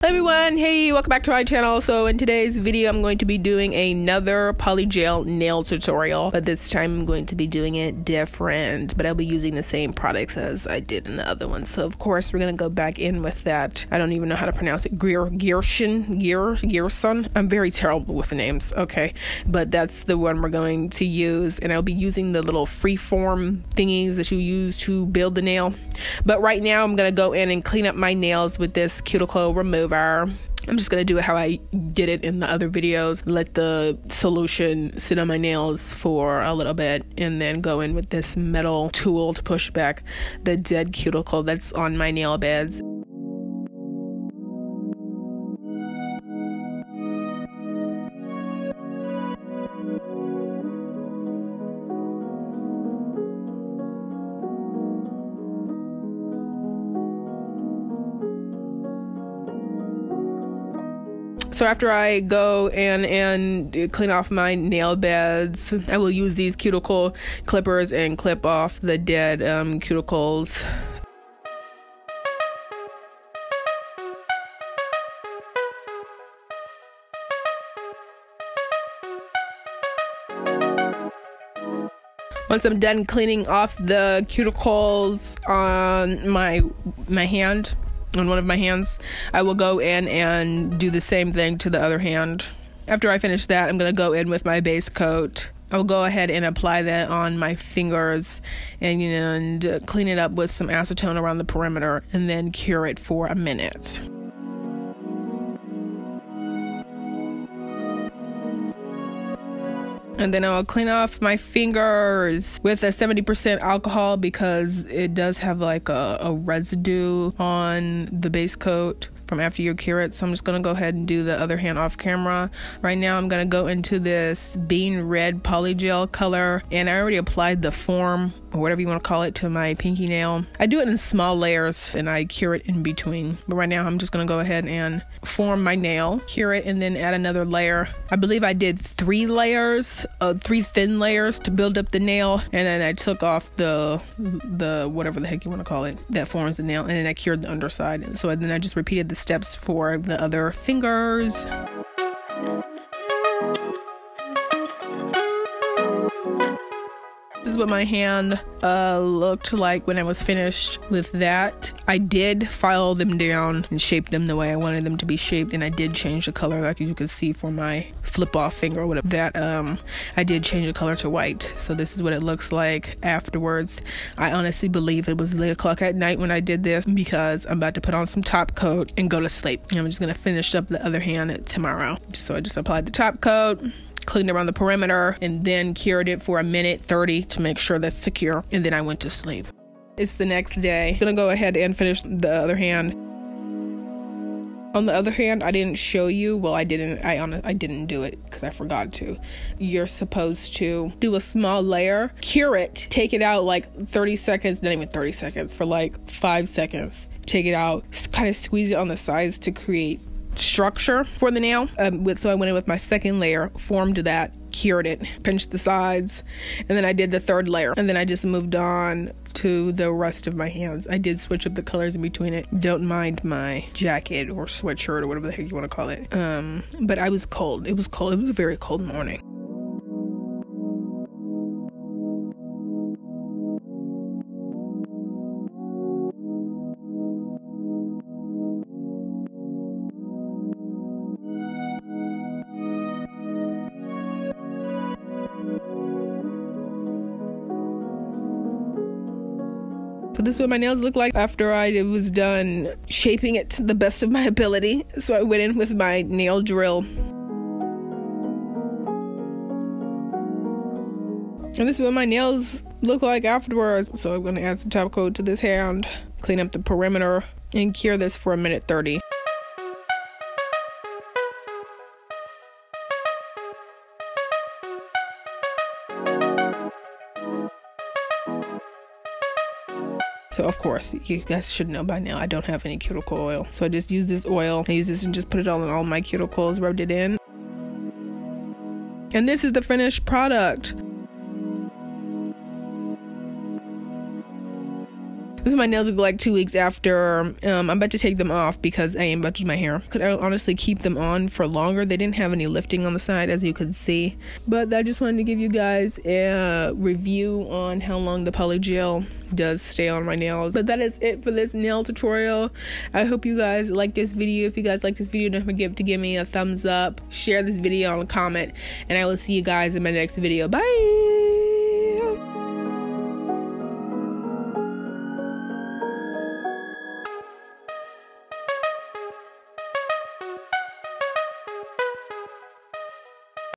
Hello everyone, hey, welcome back to my channel. So in today's video I'm going to be doing another polygel nail tutorial, but this time I'm going to be doing it different, but I'll be using the same products as I did in the other one. So of course we're gonna go back in with that, I don't even know how to pronounce it, GERSHION. I'm very terrible with the names, okay, but that's the one we're going to use, and I'll be using the little freeform thingies that you use to build the nail. But right now I'm gonna go in and clean up my nails with this cuticle remover. I'm just gonna do it how I did it in the other videos, let the solution sit on my nails for a little bit, and then go in with this metal tool to push back the dead cuticle that's on my nail beds. So after I go and clean off my nail beds, I will use these cuticle clippers and clip off the dead cuticles. Once I'm done cleaning off the cuticles on my hand, on one of my hands, I will go in and do the same thing to the other hand. After I finish that, I'm going to go in with my base coat. I'll go ahead and apply that on my fingers and clean it up with some acetone around the perimeter, and then cure it for a minute. And then I'll clean off my fingers with a 70% alcohol because it does have like a residue on the base coat from after you cure it. So I'm just gonna go ahead and do the other hand off camera. Right now I'm gonna go into this bean red polygel color, and I already applied the form, or whatever you want to call it, to my pinky nail. I do it in small layers and I cure it in between, but right now I'm just gonna go ahead and form my nail, cure it, and then add another layer. I believe I did three thin layers to build up the nail, and then I took off the whatever the heck you want to call it that forms the nail, and then I cured the underside. So then I just repeated the steps for the other fingers. This is what my hand looked like when I was finished with that. I did file them down and shape them the way I wanted them to be shaped, and I did change the color, like you can see for my flip off finger or whatever, that I did change the color to white. So this is what it looks like afterwards. I honestly believe it was late o'clock at night when I did this, because I'm about to put on some top coat and go to sleep. And I'm just gonna finish up the other hand tomorrow. So I just applied the top coat, cleaned around the perimeter, and then cured it for a minute 30 to make sure that's secure, and then I went to sleep. It's the next day. I'm gonna go ahead and finish the other hand. On the other hand, I didn't show you, well, I didn't do it because I forgot to. You're supposed to do a small layer, cure it, take it out like 30 seconds, not even 30 seconds, for like 5 seconds. Take it out, kind of squeeze it on the sides to create structure for the nail. So I went in with my second layer, formed that, cured it, pinched the sides, and then I did the third layer, and then I just moved on to the rest of my hands. I did switch up the colors in between it. Don't mind my jacket or sweatshirt or whatever the heck you want to call it. But I was cold. It was cold. It was a very cold morning. So this is what my nails look like after I was done shaping it to the best of my ability. So I went in with my nail drill. And this is what my nails look like afterwards. So I'm gonna add some top coat to this hand, clean up the perimeter, and cure this for a minute 30. So of course, you guys should know by now, I don't have any cuticle oil. So I just use this oil. I use this and just put it on all my cuticles, rubbed it in. And this is the finished product. This is my nails look like 2 weeks after. I'm about to take them off because I am about to do my hair. Could I honestly keep them on for longer? They didn't have any lifting on the side, as you could see. But I just wanted to give you guys a review on how long the poly gel does stay on my nails. But that is it for this nail tutorial. I hope you guys like this video. If you guys like this video, don't forget to give me a thumbs up, share this video, and comment, and I will see you guys in my next video. Bye.